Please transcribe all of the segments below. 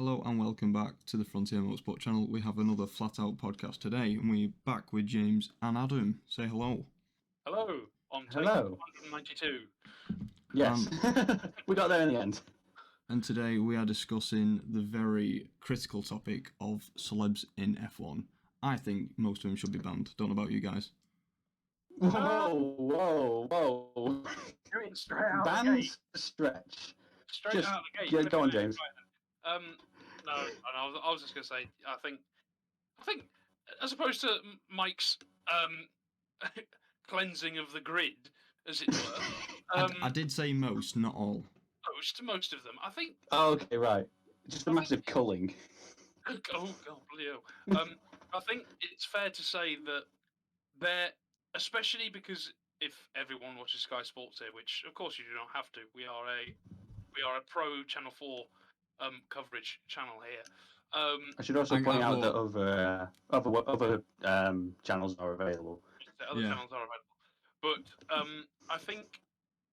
Hello and welcome back to the Frontiere Motorsport channel. We have another flat out podcast today and we're back with James and Adam. Say hello. Hello, on take Hello. 192. Yes, we got there in the end. And today we are discussing the very critical topic of celebs in F1. I think most of them should be banned. Don't know about you guys. Whoa. Going straight out the Banned gate. stretch. Straight Just- out the gate. yeah, go on, James. No, I was just going to say, I think, as opposed to Mike's cleansing of the grid, as it were. I did say most, not all. Most of them. I think. Oh, okay, right. Just a massive culling. Oh, bloody hell. I think it's fair to say that they're, especially because if everyone watches Sky Sports here, which of course you do not have to, we are a pro Channel 4 coverage channel here. I should also point out that other channels are available. Other channels are available, but I think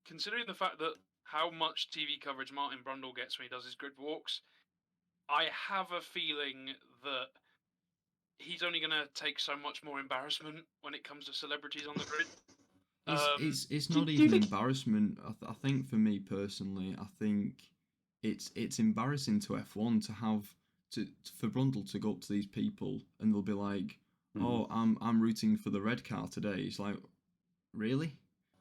considering the fact that how much TV coverage Martin Brundle gets when he does his grid walks, I have a feeling that he's only going to take so much more embarrassment when it comes to celebrities on the grid. It's not even embarrassment. I think for me personally, I think it's embarrassing to F1 to have for Brundle to go up to these people and they'll be like, "Oh, I'm rooting for the red car today." It's like, really?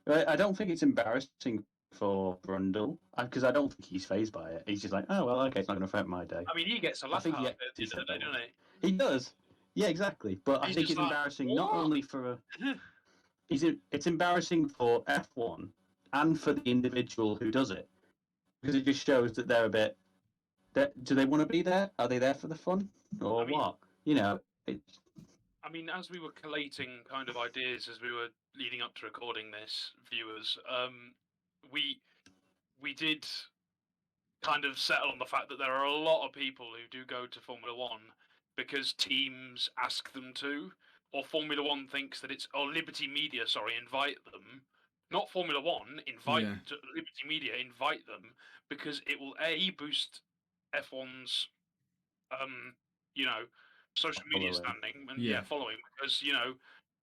I don't think it's embarrassing for Brundle because I don't think he's fazed by it. He's just like, oh well, okay, it's not going to affect my day. I mean, he gets a laugh out of it, doesn't he? He does. Yeah, exactly. But I think it's embarrassing not only for it's embarrassing for F1 and for the individual who does it because it just shows that they're a bit. Do they want to be there? Are they there for the fun or what? You know. I mean, as we were collating kind of ideas as we were leading up to recording this, viewers, we did kind of settle on the fact that there are a lot of people who do go to Formula One because teams ask them to, or Formula One thinks that it's, or Liberty Media, invite them. Not Formula One, Liberty Media invite them because it will boost F1's, social media standing and following because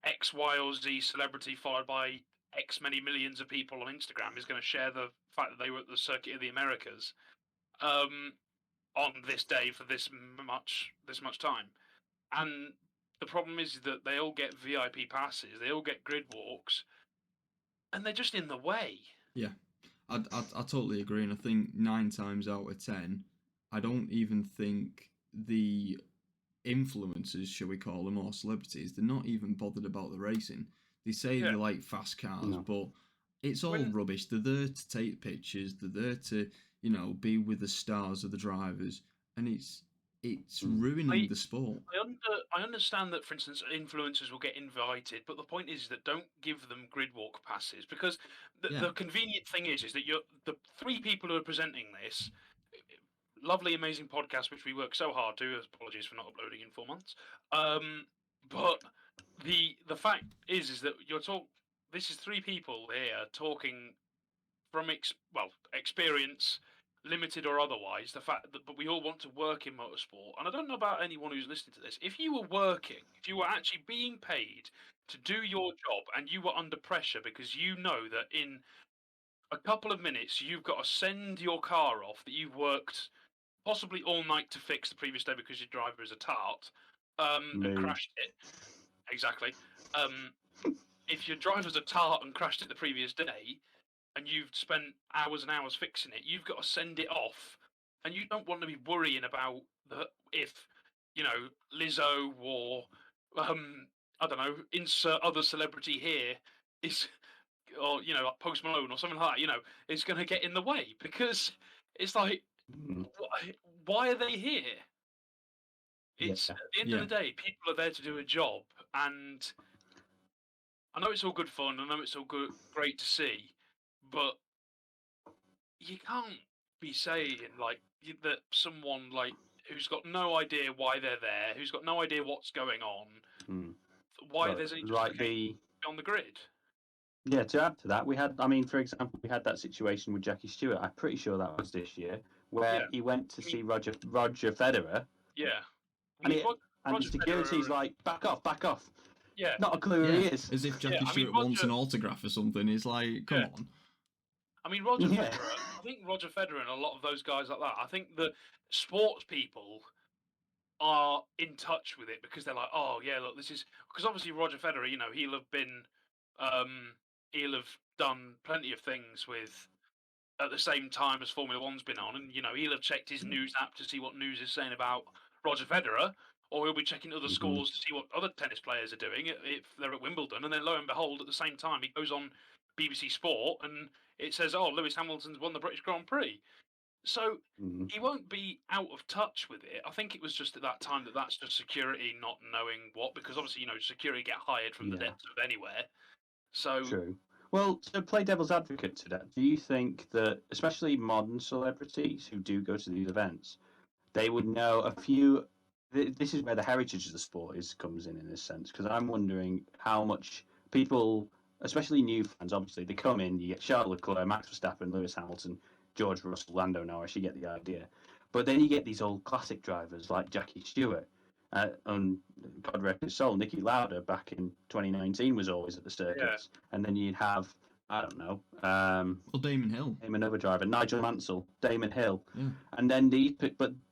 X, Y, or Z celebrity followed by X many millions of people on Instagram is going to share the fact that they were at the Circuit of the Americas on this day for this much time, and the problem is that they all get VIP passes, they all get grid walks, and they're just in the way. Yeah, I totally agree, and I think 9 times out of 10, I don't even think the influencers, shall we call them, or celebrities, they're not even bothered about the racing. They say they like fast cars, but it's all rubbish. They're there to take pictures. They're there to, be with the stars of the drivers, and it's ruining the sport. I understand that, for instance, influencers will get invited, but the point is that don't give them grid walk passes because the convenient thing is that the 3 people who are presenting this lovely, amazing podcast, which we work so hard to. Apologies for not uploading in 4 months. But the fact is that this is 3 people here talking from experience, limited or otherwise. The fact that, but we all want to work in motorsport, and I don't know about anyone who's listening to this. If you were actually being paid to do your job, and you were under pressure because you know that in a couple of minutes you've got to send your car off that you've worked possibly all night to fix the previous day because your driver is a tart and crashed it. Exactly. If your driver's a tart and crashed it the previous day, and you've spent hours and hours fixing it, you've got to send it off, and you don't want to be worrying about if Lizzo or I don't know, insert other celebrity here is, or like Post Malone or something like that, is going to get in the way because it's like. Why are they here? It's at the end of the day, people are there to do a job, and I know it's all good fun. I know it's all great to see, but you can't be saying that someone who's got no idea why they're there, who's got no idea what's going on, why there's any on the grid. Yeah, to add to that, for example, we had that situation with Jackie Stewart. I'm pretty sure that was this year, where he went to see Roger Federer. Yeah. And the security's like, back off. Yeah. Not a clue who he is. As if Jackie Stewart wants an autograph or something. It's like, come on. I mean, Roger Federer, I think Roger Federer and a lot of those guys like that, I think the sports people are in touch with it because they're like, oh, yeah, look, this is... Because obviously Roger Federer, you know, he'll have done plenty of things with... at the same time as Formula One's been on, and, you know, he'll have checked his news app to see what news is saying about Roger Federer, or he'll be checking other scores to see what other tennis players are doing if they're at Wimbledon, and then lo and behold, at the same time, he goes on BBC Sport and it says, oh, Lewis Hamilton's won the British Grand Prix. So he won't be out of touch with it. I think it was just at that time that's just security not knowing what, because obviously, you know, security get hired from the depths of anywhere. So true. Well, to play devil's advocate to that, do you think that, especially modern celebrities who do go to these events, they would know a few... This is where the heritage of the sport comes in this sense, because I'm wondering how much people, especially new fans, obviously, they come in, you get Charles Leclerc, Max Verstappen, Lewis Hamilton, George Russell, Lando Norris, you get the idea. But then you get these old classic drivers like Jackie Stewart, and God rest his soul, Niki Lauda back in 2019 was always at the circuits. And then you'd have, I don't know, Damon Hill. Name another driver, Nigel Mansell, Damon Hill. Yeah. And then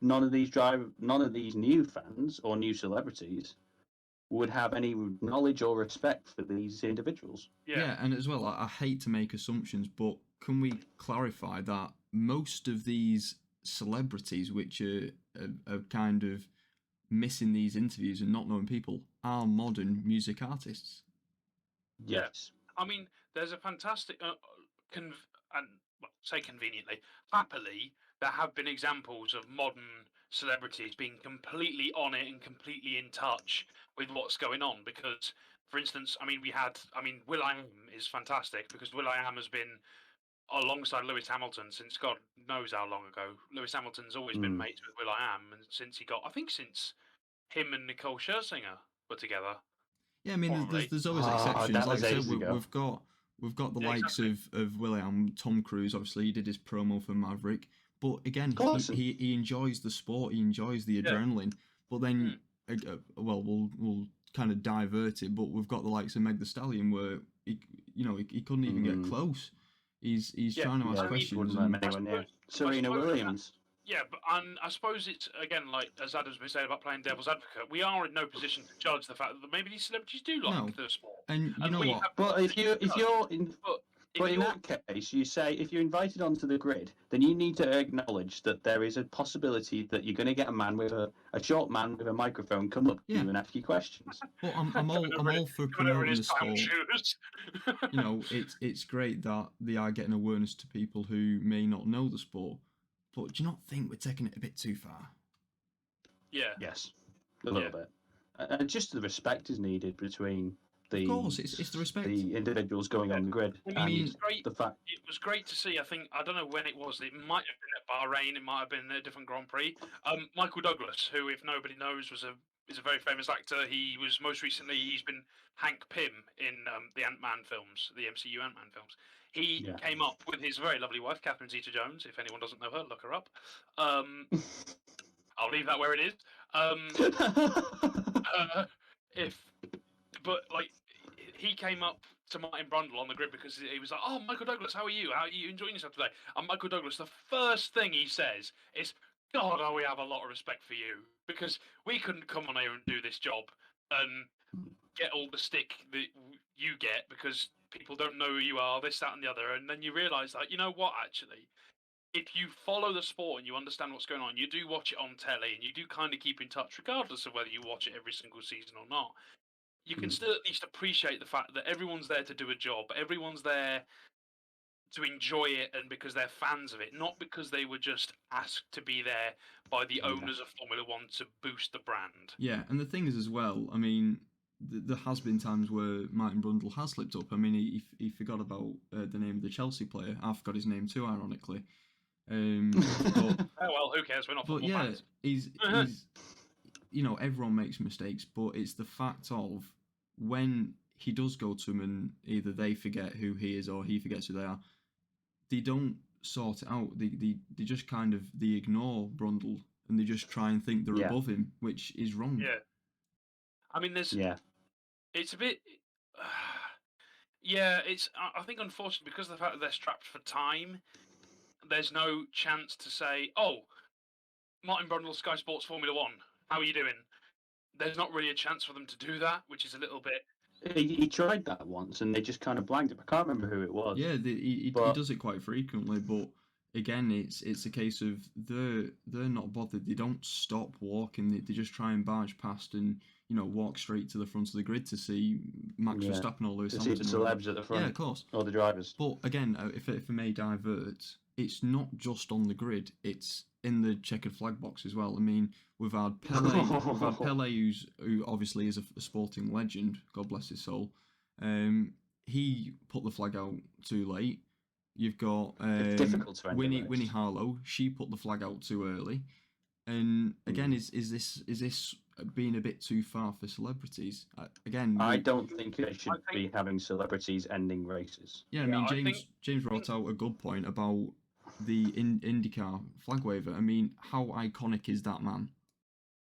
none of these new fans or new celebrities would have any knowledge or respect for these individuals. Yeah, and as well, I hate to make assumptions, but can we clarify that most of these celebrities, which are kind of missing these interviews and not knowing people, are modern music artists? Yes. I mean, there's a fantastic, say conveniently, happily, there have been examples of modern celebrities being completely on it and completely in touch with what's going on. Because, for instance, will.i.am is fantastic because will.i.am has been alongside Lewis Hamilton since God knows how long ago. Lewis Hamilton's always been mates with will.i.am, and since him and Nicole Scherzinger were together. Yeah, I mean, there's always exceptions. Like I said, we've got the likes of will.i.am, Tom Cruise. Obviously, he did his promo for Maverick, but again, he enjoys the sport, he enjoys the adrenaline. But then, we'll kind of divert it. But we've got the likes of Meg Thee Stallion, where he couldn't even get close. He's trying to ask questions. Serena Williams. Yeah, but I suppose it's, again, like as Adam's been saying about playing devil's advocate, we are in no position to judge the fact that maybe these celebrities do like the sport. And you know what? But in that case, you say if you're invited onto the grid, then you need to acknowledge that there is a possibility that you're going to get a short man with a microphone come up to you and ask you questions. Well, I'm all for promoting the sport. You know, it's great that they are getting awareness to people who may not know the sport. But do you not think we're taking it a bit too far? Yeah. Yes, a little bit. And just the respect is needed between the... Of course, it's the respect. The individuals going on the grid. I mean, it was great to see. I don't know when it was. It might have been at Bahrain. It might have been a different Grand Prix. Michael Douglas, who, if nobody knows, is a very famous actor. He's been Hank Pym in the Ant-Man films, the MCU Ant-Man films. He came up with his very lovely wife, Catherine Zeta-Jones. If anyone doesn't know her, look her up. I'll leave that where it is. He came up to Martin Brundle on the grid because he was like, "Oh, Michael Douglas, how are you? How are you enjoying yourself today?" And Michael Douglas, the first thing he says is, "God, we have a lot of respect for you because we couldn't come on here and do this job and get all the stick that you get because people don't know who you are, this, that, and the other." And then you realise that, you know what, actually, if you follow the sport and you understand what's going on, you do watch it on telly and you do kind of keep in touch, regardless of whether you watch it every single season or not, you can still at least appreciate the fact that everyone's there to do a job. Everyone's there to enjoy it and because they're fans of it, not because they were just asked to be there by the owners of Formula One to boost the brand. Yeah, and the thing is as well, I mean, there has been times where Martin Brundle has slipped up. I mean, he forgot about the name of the Chelsea player. I forgot his name too, ironically. But, oh well, who cares? We're not football fans. He's everyone makes mistakes, but it's the fact of when he does go to them and either they forget who he is or he forgets who they are, they don't sort it out. They just kind of they ignore Brundle and they just try and think they're above him, which is wrong. Yeah. I mean, it's a bit. Yeah, I think unfortunately because of the fact that they're strapped for time, there's no chance to say, "Oh, Martin Brundle, Sky Sports Formula One, how are you doing?" There's not really a chance for them to do that, which is a little bit. He tried that once, and they just kind of blanked it. I can't remember who it was. Yeah, he does it quite frequently, but again, it's a case of they're not bothered. They don't stop walking. They just try and barge past and walk straight to the front of the grid to see Max Verstappen or Lewis Hamilton. To see the celebs at the front. Yeah, of course. Or the drivers. But again, if I may divert, it's not just on the grid. It's in the checkered flag box as well. I mean, we've had Pele, who obviously is a sporting legend. God bless his soul. He put the flag out too late. You've got it's difficult to Winnie Harlow. She put the flag out too early. And again, is this being a bit too far for celebrities? Again, I don't think they should be having celebrities ending races. Yeah, I mean, James brought out a good point about the IndyCar flag waver. I mean, how iconic is that man?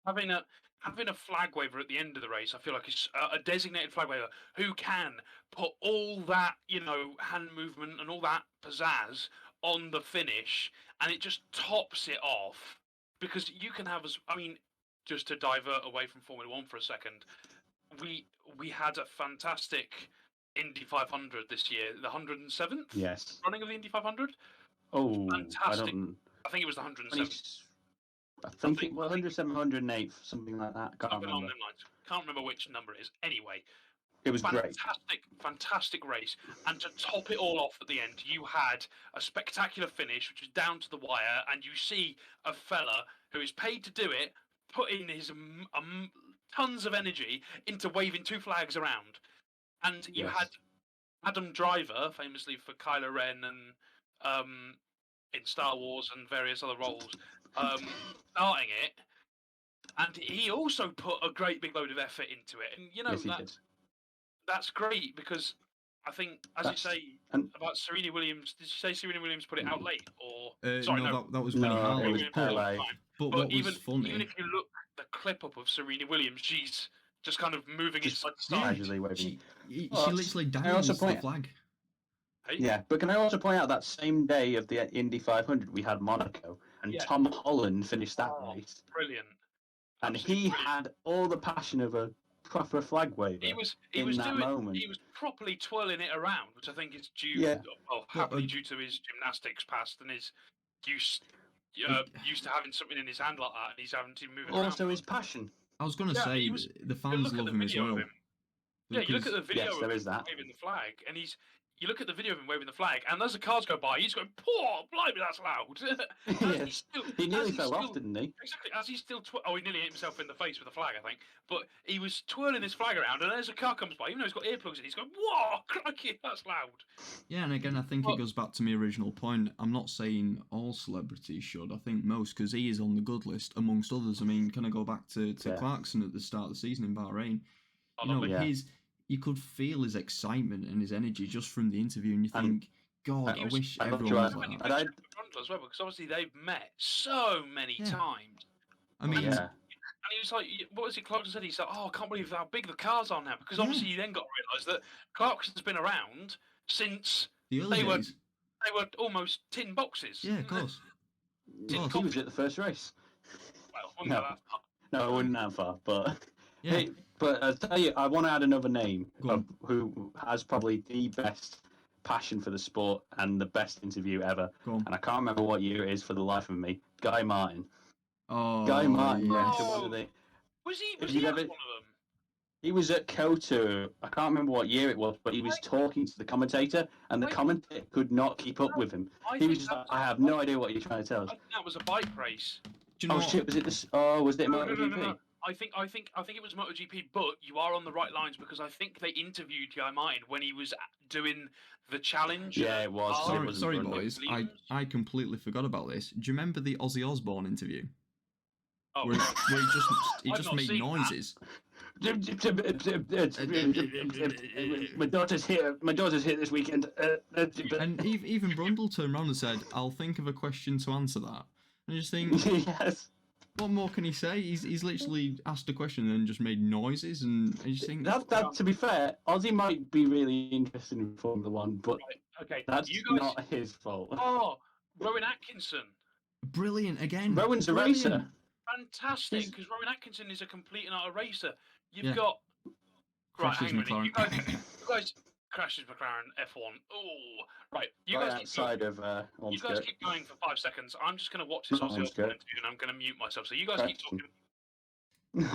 Having a flag waver at the end of the race, I feel like it's a designated flag waver who can put all that, hand movement and all that pizzazz on the finish, and it just tops it off. Because you can have, just to divert away from Formula One for a second, we had a fantastic Indy 500 this year, the 107th running of the Indy 500. Oh, fantastic! I think it was the 107th. I think it was 107, 108, something like that. Can't remember. Can't remember which number it is. Anyway, it was great. Fantastic race. And to top it all off at the end, you had a spectacular finish, which was down to the wire, and you see a fella who is paid to do it, putting his tons of energy into waving two flags around. And you had Adam Driver, famously for Kylo Ren and in Star Wars and various other roles, starting it. And he also put a great big load of effort into it. And, that's great because I think, you say about Serena Williams, did you say Serena Williams put it out late? Or sorry, no, that was Winnie Harlow. It was Pele. But what was funny? Even if you look the clip up of Serena Williams, she's just kind of moving inside the side. She literally dangles the flag. Hey? Yeah, but can I also point out that same day of the Indy 500 we had Monaco, and Tom Holland finished that race. Brilliant. And he had all the passion of a proper flag waver. He was properly twirling it around, which I think is due, happily due to his gymnastics past and his used to having something in his hand like that, and he's having to move it around. Also his passion. I was going to say, the fans love him as well. Yeah, you look at the video of him waving the flag, and you look at the video of him waving the flag, and as the cars go by, he's going, "Poor, blimey, that's loud." He nearly fell off, didn't he? Exactly. As he's still, he nearly hit himself in the face with the flag, I think. But he was twirling his flag around, and as a car comes by, even though he's got earplugs in, he's going, "Whoa, crikey, that's loud." Yeah, and again, I think it goes back to my original point. I'm not saying all celebrities should. I think most, because he is on the good list amongst others. I mean, can I go back to Clarkson at the start of the season in Bahrain? You could feel his excitement and his energy just from the interview, and you think, God, I wish everyone was like that. As well, because obviously they've met so many times. I mean, and he was like, what was it Clarkson said? He said, I can't believe how big the cars are now. Because obviously you then got to realise that Clarkson's been around since the early days. They were almost tin boxes. Yeah, of course. He was at the first race. Well, that far. No, I wouldn't that far, but... Yeah. Hey, but I'll tell you, I want to add another name who has probably the best passion for the sport and the best interview ever. And I can't remember what year it is for the life of me. Guy Martin. Oh, Guy Martin. yes. Was he at one of them? He was at COTA. I can't remember what year it was, but he was talking to the commentator, and the commentator could not keep up with him. He was just like, I have no idea what you're trying to tell us. I think that was a bike race. Do you know shit, was it this? Oh, was it MotoGP? No. I think it was MotoGP, but you are on the right lines because I think they interviewed Guy Martin when he was doing the challenge. Yeah, it was. Sorry, boys. I completely forgot about this. Do you remember the Ozzy Osbourne interview? Oh, where he I've just not made seen that. noises. My daughter's here. My daughter's here this weekend. And even Brundle turned around and said, "I'll think of a question to answer that." And I just think, yes. what more can he say? He's literally asked a question and then just made noises, and I just think that to be fair, Ozzy might be really interested in Formula One, but okay, that's you guys... not his fault. Oh, Rowan Atkinson. brilliant again. Rowan's a Brilliant. racer. Fantastic, because Rowan Atkinson is a complete and utter racer. You've Yeah. got... Right, Crashes hang on a minute. McLaren. You guys crashes McLaren F1. Oh, right. You Right guys outside of you guys keep going for 5 seconds. I'm just going to watch this Not Ozzy Osbourne Ormskirk. interview, and I'm going to mute myself. So you guys keep talking.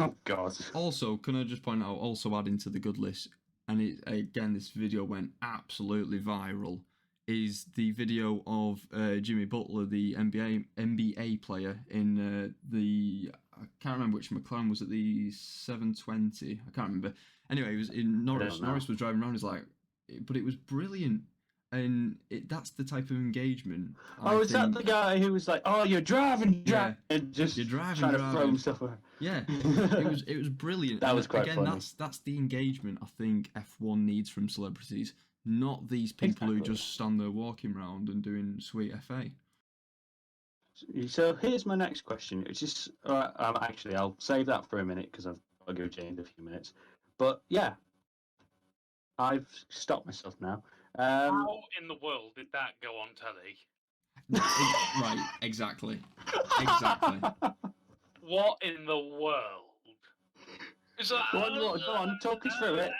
Oh God. Also, can I just point out, also adding to the good list, and again, this video went absolutely viral, is the video of Jimmy Butler, the NBA player in the... I can't remember which McLaren was it, the 720. I can't remember. Anyway, it was in Norris. Norris was driving around. He's like, but it was brilliant, and that's the type of engagement. Is that the guy who was like, "Oh, you're driving, and just you're driving, trying to throw stuff around"? Yeah, it was brilliant. That was quite funny. That's the engagement I think F1 needs from celebrities, not these people who just stand there walking around and doing sweet FA. So here's my next question. It's just actually I'll save that for a minute because I've got to go change in a few minutes. But yeah, I've stopped myself now. How in the world did that go on telly? Right, exactly. What in the world? Is that... Go on, talk us through it.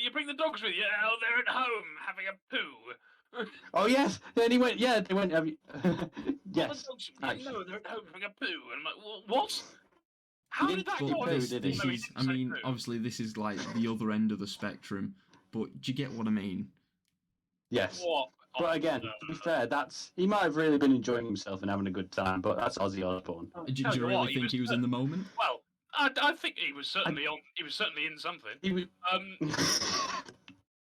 You bring the dogs with you? Oh, they're at home having a poo. Oh yes, then he went. Yeah, they went. Yes. No, they're at home having a poo. And I'm like, what? How did that go on? Obviously this is like the other end of the spectrum, but do you get what I mean? Yes. But again, to be fair, he might have really been enjoying himself and having a good time, but that's Ozzy Osbourne. Do you really think he was in the moment? Well, I think he was certainly He was certainly in something. He was...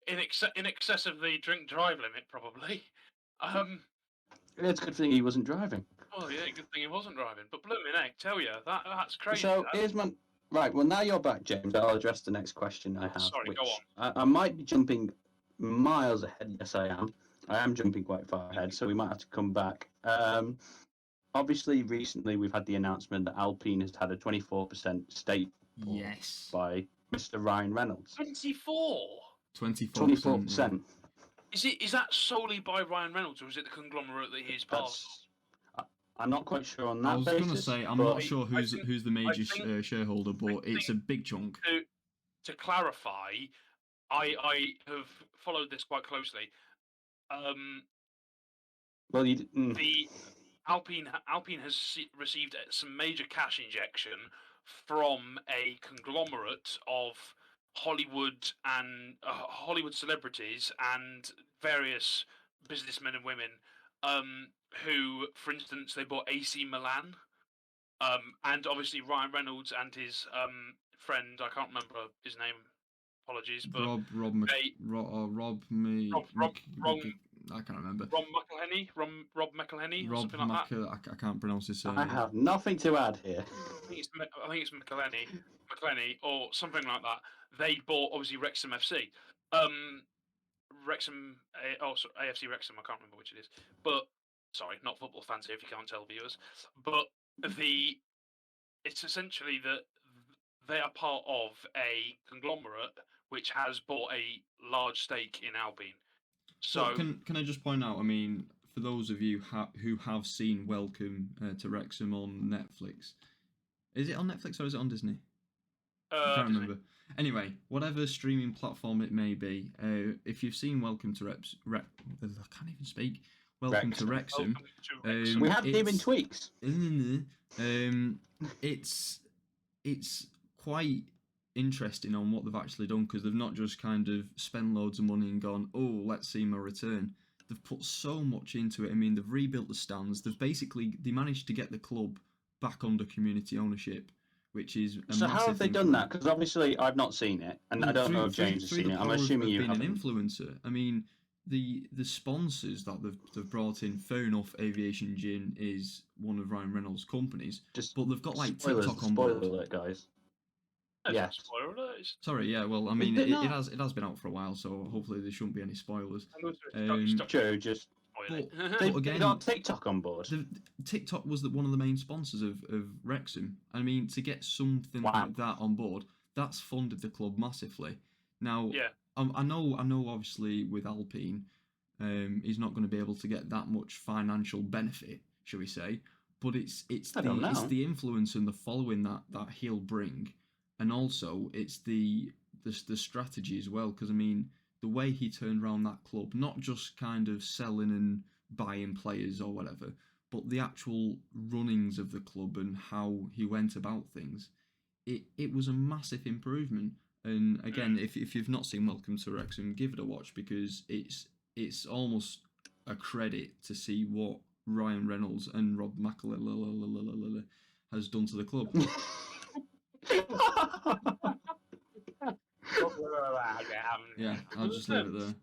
in excess of the drink-drive limit, probably. It's a good thing he wasn't driving. Oh yeah, good thing he wasn't driving. But blooming egg, tell you that's crazy. So here's my... Right, well now you're back, James. I'll address the next question I have. Sorry, go on. I might be jumping miles ahead. Yes, I am. I am jumping quite far ahead, so we might have to come back. Obviously, recently we've had the announcement that Alpine has had a 24% stake by Mr. Ryan Reynolds. 24%. Is that solely by Ryan Reynolds, or is it the conglomerate that he's part of? I'm not quite sure on that. I was going to say I'm not sure who's the major shareholder, but it's a big chunk. To clarify, I have followed this quite closely. The Alpine has received some major cash injection from a conglomerate of Hollywood celebrities and various businessmen and women who, for instance, they bought AC Milan, and obviously Ryan Reynolds and his friend, I can't remember his name, apologies, but I can't remember. Rob McElhenney, or something like that. I can't pronounce his surname. I have nothing to add here. I think it's McElhenney, or something like that. They bought obviously Wrexham FC, AFC Wrexham. I can't remember which it is, but sorry, not football fans here if you can't tell, viewers. But it's essentially that they are part of a conglomerate which has bought a large stake in Alpine. So can I just point out? I mean, for those of you who have seen Welcome to Wrexham on Netflix, is it on Netflix or is it on Disney? I can't remember. Anyway, whatever streaming platform it may be, if you've seen Welcome to I can't even speak. Welcome to Wrexham. We have David Tweaks. It's quite interesting on what they've actually done, because they've not just kind of spent loads of money and gone, oh, let's see my return. They've put so much into it. I mean, they've rebuilt the stands. They managed to get the club back under community ownership, which is a so how have they done that? Because obviously I've not seen it, and I don't know if James has seen it. I'm assuming you have. Been an influencer. I mean, the sponsors that they've brought in. Fair enough, Aviation Gin is one of Ryan Reynolds' companies, but they've got like TikTok on board. Spoiler alert, guys. Yes. Spoiler alert. Sorry, yeah. Well, I mean, it has been out for a while, so hopefully there shouldn't be any spoilers. Joe, just. But again, got TikTok on board. TikTok was one of the main sponsors of Wrexham. I mean, to get something like that on board, that's funded the club massively. Now, I know, obviously, with Alpine, he's not going to be able to get that much financial benefit, shall we say? But it's the influence and the following that he'll bring, and also it's the strategy as well. Because I mean, the way he turned around that club, not just kind of selling and buying players or whatever, but the actual runnings of the club and how he went about things, it was a massive improvement. And again, if you've not seen Welcome to Wrexham, give it a watch, because it's almost a credit to see what Ryan Reynolds and Rob McElhenney has done to the club. Yeah, I'll just leave it there.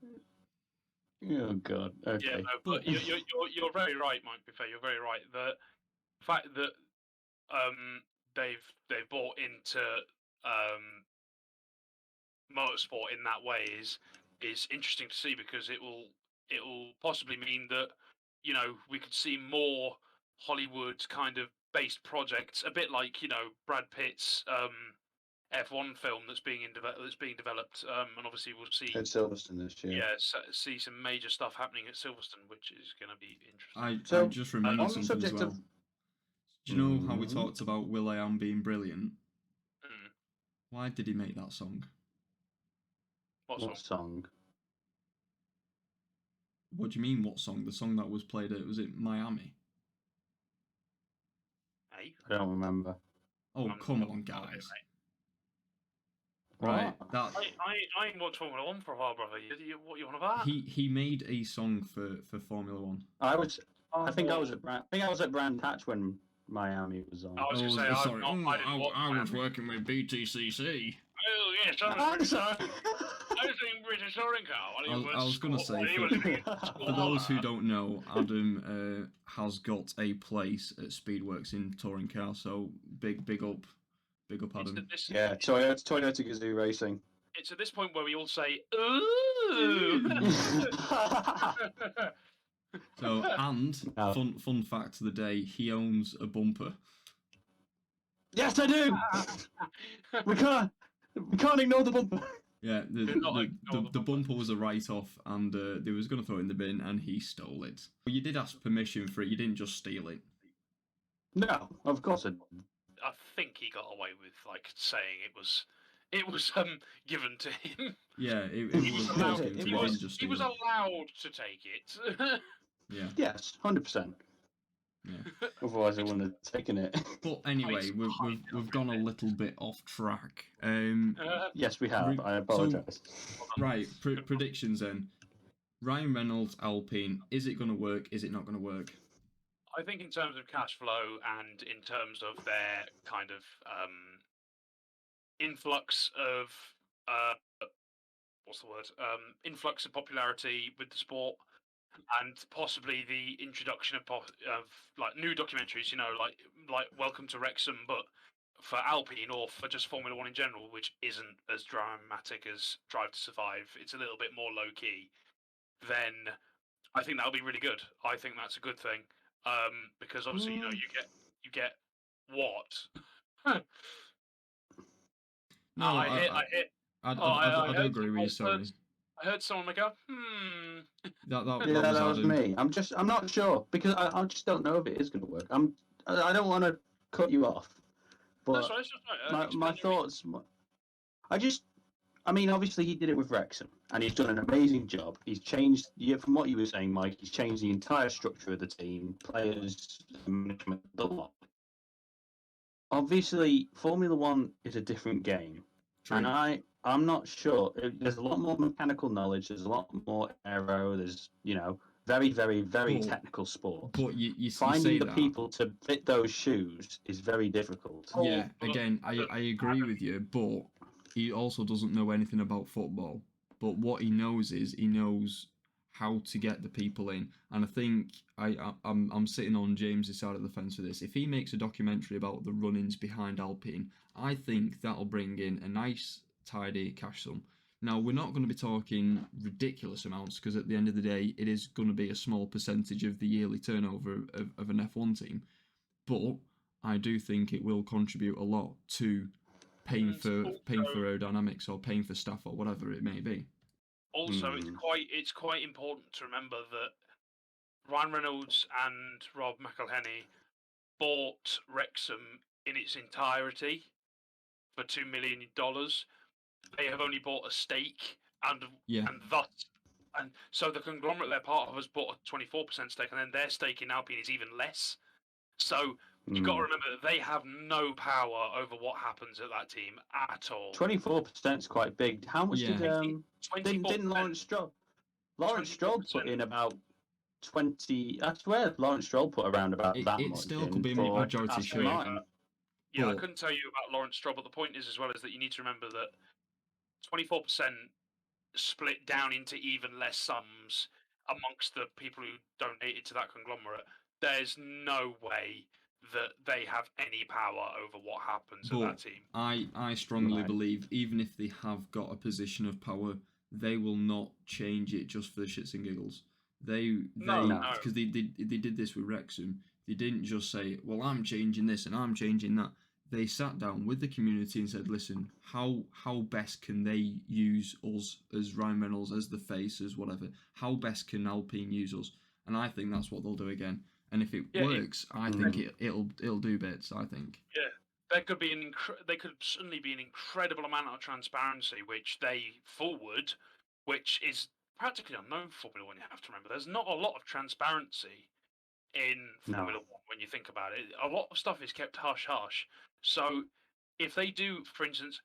Oh God. Okay. Yeah, no, but you're very right, Mike. Be fair, you're very right. The fact that they've bought into motorsport in that way is interesting to see, because it will possibly mean that, you know, we could see more Hollywood kind of based projects, a bit like, you know, Brad Pitt's F1 film that's being developed, and obviously we'll see at Silverstone this year. Yeah, see some major stuff happening at Silverstone, which is going to be interesting. I just remembered something as well. Do you know how we talked about will.i.am being brilliant? Why did he make that song? What song? What do you mean, what song? The song that was played at, was it Miami? Hey? I don't remember. Oh, come on, guys. Right, that I ain't watched Formula 1 for a while, brother. What you on about? He made a song for Formula 1. I think I was at Brand Hatch when Miami was on. I was going to say, sorry. I was working with BTCC. Oh yes, I'm sorry. I was doing British Touring Car. I was going to say, for those who don't know, Adam has got a place at Speedworks in Touring Car, so big up Adam. Yeah, Toyota Gazoo Racing. It's at this point where we all say, ooh! So, and fun fact of the day, he owns a bumper. Yes, I do! We can't ignore the bumper. Yeah, the bumper was a write-off, and they was going to throw it in the bin, and he stole it. But you did ask permission for it, you didn't just steal it. No, of course I didn't. I think he got away with saying it was given to him. Yeah, he was allowed to take it. Yeah. Yes, 100%. Yeah. Otherwise, I wouldn't have taken it. But anyway, we've gone a little bit off track. Yes, we have. I apologise. Right, predictions then. Ryan Reynolds, Alpine. Is it going to work? Is it not going to work? I think in terms of cash flow and in terms of their kind of influx of influx of popularity with the sport, and possibly the introduction of like new documentaries, you know, like Welcome to Wrexham, but for Alpine or for just Formula 1 in general, which isn't as dramatic as Drive to Survive. It's a little bit more low key. Then I think that'll be really good. I think that's a good thing. Because obviously, you know, you get what? No, I do agree with you. Sorry, I heard someone go, That was me. I'm not sure, because I just don't know if it is going to work. I don't want to cut you off, but my thoughts. I mean, obviously he did it with Wrexham, and he's done an amazing job. He's changed, from what you were saying, Mike, he's changed the entire structure of the team, players, management, the lot. Obviously, Formula 1 is a different game. True. And I'm not sure. There's a lot more mechanical knowledge, there's a lot more aero, there's, you know, very, very, very technical sport. But you finding the people to fit those shoes is very difficult. Yeah, again, I agree with you, but he also doesn't know anything about football. But what he knows is how to get the people in. And I think I'm sitting on James's side of the fence for this. If he makes a documentary about the run-ins behind Alpine, I think that'll bring in a nice, tidy cash sum. Now, we're not going to be talking ridiculous amounts because at the end of the day, it is going to be a small percentage of the yearly turnover of an F1 team. But I do think it will contribute a lot to paying for aerodynamics or paying for staff or whatever it may be. Also, it's quite important to remember that Ryan Reynolds and Rob McElhenney bought Wrexham in its entirety for $2 million. They have only bought a stake, and so the conglomerate they're part of has bought a 24% stake, and then their stake in Alpine is even less. So you've got to remember that they have no power over what happens at that team at all. 24% is quite big. How much didn't Lawrence Stroll? Lawrence Stroll put in about 20. I swear, Lawrence Stroll put around about that much. It still could be a majority share. Yeah, I couldn't tell you about Lawrence Stroll, but the point is as well is that you need to remember that 24% split down into even less sums amongst the people who donated to that conglomerate. There's no way that they have any power over what happens at that team. I strongly believe even if they have got a position of power, they will not change it just for the shits and giggles. Because they did this with Wrexham. They didn't just say, well, I'm changing this and I'm changing that. They sat down with the community and said, listen, how best can they use us as Ryan Reynolds, as the face, as whatever? How best can Alpine use us? And I think that's what they'll do again. And if it works, I think it'll do bits, I think. Yeah. There could be there could certainly be an incredible amount of transparency which they forward, which is practically unknown for Formula One. You have to remember, there's not a lot of transparency in Formula One when you think about it. A lot of stuff is kept hush hush. So if they do, for instance,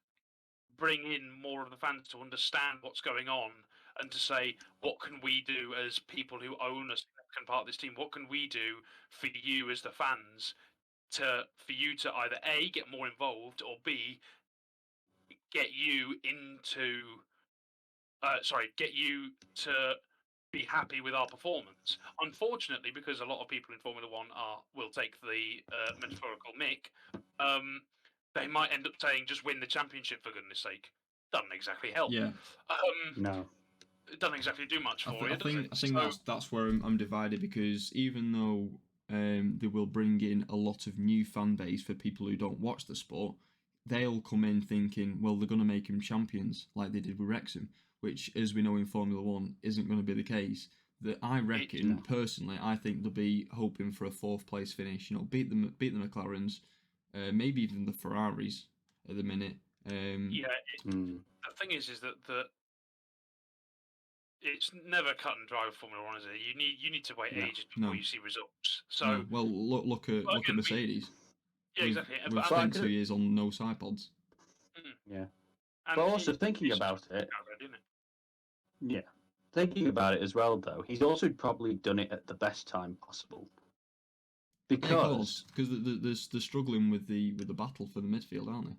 bring in more of the fans to understand what's going on and to say, what can we do as people who own a significant part of this team? What can we do for you as the fans for you to either A, get more involved, or B, get you to be happy with our performance. Unfortunately, because a lot of people in Formula One will take the metaphorical mick, they might end up saying, just win the championship for goodness sake. Doesn't exactly help. Yeah. No. It doesn't exactly do much for you, I think that's where I'm divided, because even though they will bring in a lot of new fan base for people who don't watch the sport, they'll come in thinking, well, they're going to make them champions like they did with Wrexham, which, as we know in Formula One, isn't going to be the case. That I reckon, personally, I think they'll be hoping for a 4th place finish. You know, beat the McLarens, maybe even the Ferraris at the minute. The thing is that it's never cut and dry with Formula One, is it? You need to wait ages before you see results. So well, look at Mercedes. Exactly. We've spent 2 years on no side pods. Yeah. And but also thinking about it. Thinking about it as well, though, he's also probably done it at the best time possible. Because they're struggling with the battle for the midfield, aren't they?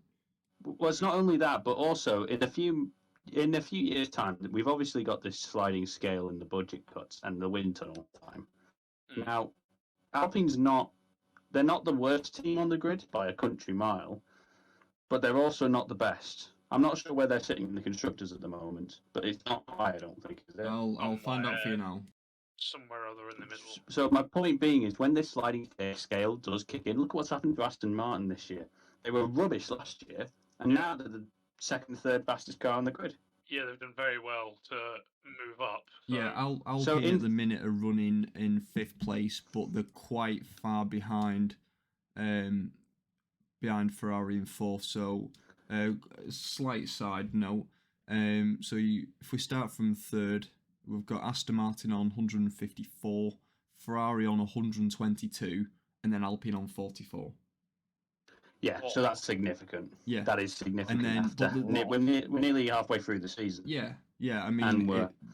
Well, it's not only that, but also in a few years' time, we've obviously got this sliding scale in the budget cuts and the wind tunnel time. Now, Alpine's they're not the worst team on the grid by a country mile, but they're also not the best. I'm not sure where they're sitting in the constructors at the moment, but it's not high, I don't think, is it? I'll find out for you now. Somewhere other in the middle. So my point being is, when this sliding scale does kick in, look what's happened to Aston Martin this year. They were rubbish last year, and now they're the 2nd, 3rd fastest car on the grid. Yeah, they've done very well to move up. So. Yeah, Alpine at the minute are running in 5th place, but they're quite far behind Ferrari in 4th. So, slight side note. If we start from 3rd, we've got Aston Martin on 154, Ferrari on 122, and then Alpine on 44. Yeah, so that's significant. Yeah, that is significant. And then we're nearly halfway through the season. Yeah. I mean,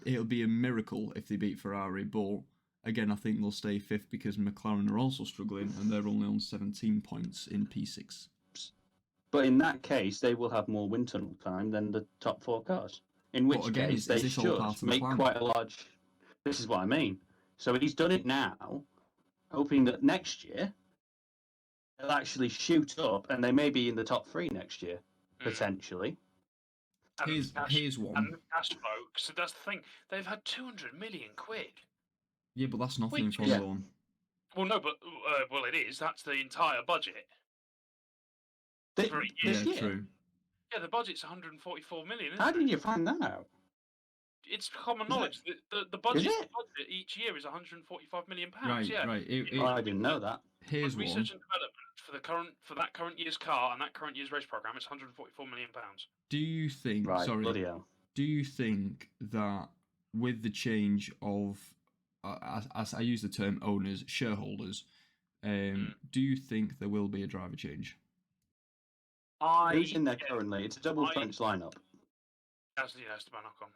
it'll be a miracle if they beat Ferrari, but again, I think they'll stay 5th because McLaren are also struggling, and they're only on 17 points in P6. But in that case, they will have more wind tunnel time than the top 4 cars. In which case, they should make quite a large. This is what I mean. So he's done it now, hoping that next year they'll actually shoot up and they may be in the top 3 next year, potentially. Here's one. And the cash flow, so that's the thing. They've had 200 million quid. Yeah, but that's nothing in Formula 1. Well, no, but well, it is. That's the entire budget. This year? True. Yeah, the budget's 144 million. How did you find that out? It's common knowledge. The budget each year is 145 million pounds. Right. I didn't know that. Here's one. Research and development for that current year's car and that current year's race program, it's 144 million pounds. Do you think? Right, sorry. bloody hell. Do you think that with the change of, as I use the term owners, shareholders, do you think there will be a driver change? Who's in there currently? It's a double French lineup. That's Esteban Ocon.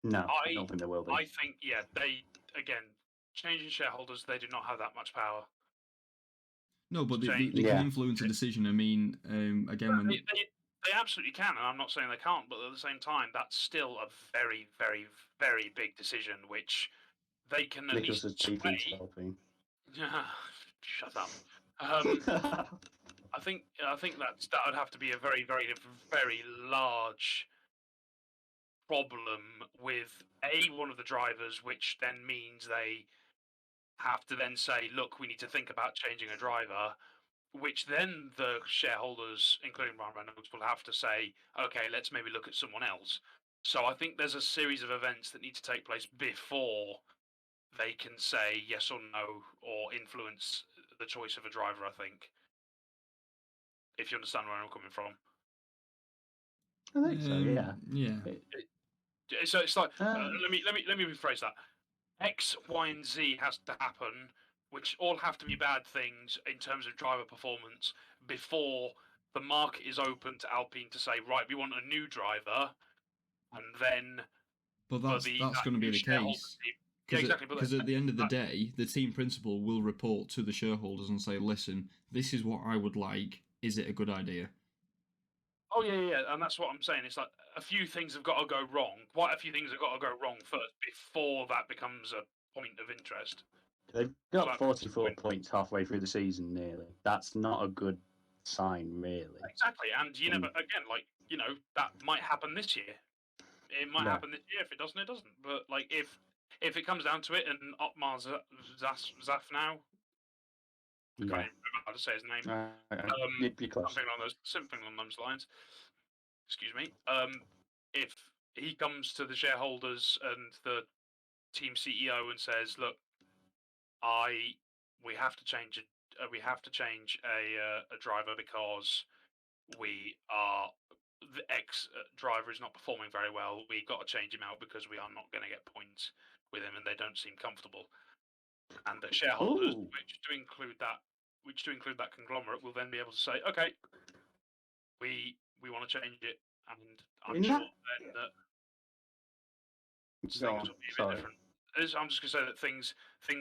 No, I don't think there will be. I think, changing shareholders, they do not have that much power. No, but they can influence a decision. I mean, again, they absolutely can, and I'm not saying they can't, but at the same time, that's still a very, very, very big decision, which they can at least sway. Shut up. I think that would have to be a very, very, very large problem with one of the drivers, which then means they have to then say, look, we need to think about changing a driver, which then the shareholders, including Ryan Reynolds, will have to say, okay, let's maybe look at someone else. So I think there's a series of events that need to take place before they can say yes or no or influence the choice of a driver, I think. If you understand where I'm coming from. I think so, yeah. Yeah. So it's like, let me rephrase that. X, Y, and Z has to happen, which all have to be bad things in terms of driver performance before the market is open to Alpine to say, right, we want a new driver, and then. But that's going to be the case. Yeah, exactly. Because at the end of the day, the team principal will report to the shareholders and say, listen, this is what I would like. Is it a good idea? Oh, yeah, and that's what I'm saying. It's like a few things have got to go wrong. Quite a few things have got to go wrong first before that becomes a point of interest. They've got 44 points halfway through the season, nearly. That's not a good sign, really. Exactly, and you never, again, that might happen this year. It might happen this year. If it doesn't, it doesn't. But, like, if it comes down to it and Otmar Zaf now, I can't even remember how to say his name. Something along those lines. Excuse me. If he comes to the shareholders and the team CEO and says, "Look, we have to change a driver because the X driver is not performing very well. We got to change him out because we are not going to get points with him, and they don't seem comfortable." And the shareholders, which do include that conglomerate, will then be able to say, "Okay, we want to change it," and I'm sure then that things will be a bit different. I'm just going to say that things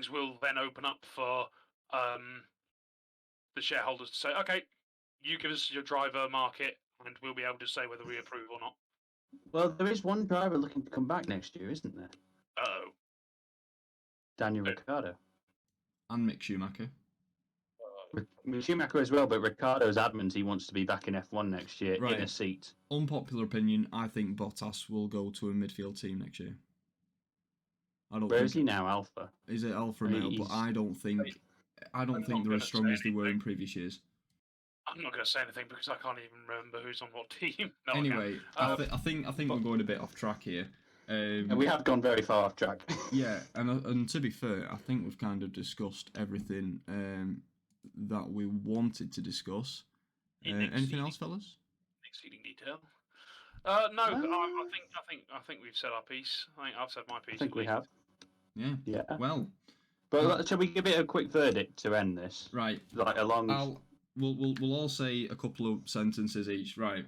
will then open up for the shareholders to say, "Okay, you give us your driver market, and we'll be able to say whether we approve or not." Well, there is one driver looking to come back next year, isn't there? Uh-oh. Daniel Ricciardo. And Mick Schumacher. Schumacher as well, but Ricciardo's adamant he wants to be back in F1 next year in a seat. Unpopular opinion, I think Bottas will go to a midfield team next year. Where is he now, Alpha? Is it Alpha now? But I don't think they're as strong as they were in previous years. I'm not going to say anything because I can't even remember who's on what team. No, anyway, I think we're going a bit off track here. We have gone very far off track. Yeah, and to be fair, I think we've kind of discussed everything that we wanted to discuss. Anything else, fellas? Exceeding detail. No, I think we've said our piece. I think I've said my piece. I think we have. Yeah. Well, but shall we give it a quick verdict to end this? Right. Like along. We'll all say a couple of sentences each. Right.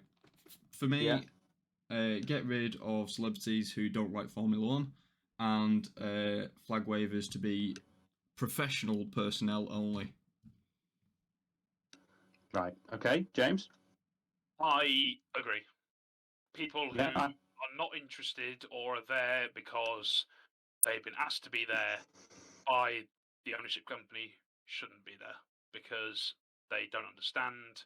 For me, get rid of celebrities who don't like Formula 1 and flag wavers to be professional personnel only. Right. Okay, James? I agree. People who are not interested or are there because they've been asked to be there by the ownership company shouldn't be there because they don't understand.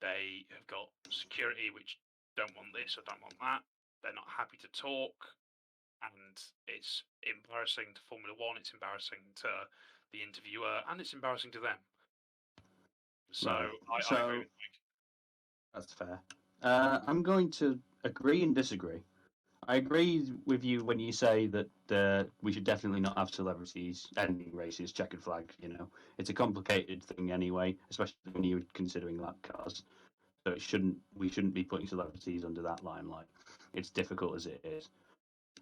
They have got security which don't want this or don't want that. They're not happy to talk, and it's embarrassing to Formula One. It's embarrassing to the interviewer, and it's embarrassing to them. So Right. I agree with Mike. That's fair. I'm going to agree and disagree. I agree with you when you say that we should definitely not have celebrities ending races, checkered flag. You know, it's a complicated thing anyway, especially when you're considering lap cars. So we shouldn't be putting celebrities under that limelight. It's difficult as it is.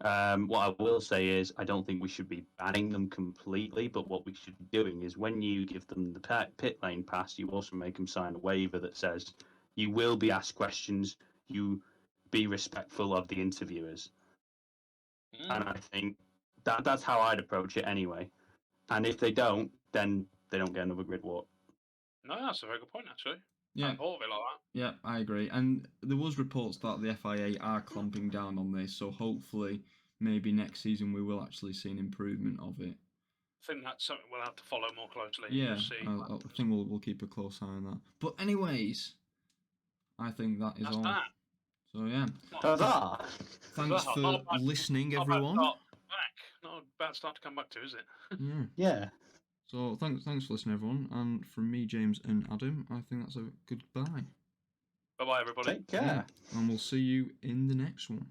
What I will say is, I don't think we should be banning them completely, but what we should be doing is when you give them the pit lane pass, you also make them sign a waiver that says you will be asked questions, you be respectful of the interviewers. And I think that's how I'd approach it anyway. And if they don't, then they don't get another grid walk. No, that's a very good point, actually. Yeah. I thought of it like that. Yeah, I agree. And there was reports that the FIA are clamping down on this, so hopefully maybe next season we will actually see an improvement of it. I think that's something we'll have to follow more closely. Yeah, We'll see. I think we'll keep a close eye on that. But anyways, I think that's all. That. So yeah. Huzzah! Thanks for listening, everyone. Not a bad start to come back to, is it? Yeah. So thanks for listening, everyone. And from me, James, and Adam, I think that's a goodbye. Bye-bye, everybody. Take care. Yeah, and we'll see you in the next one.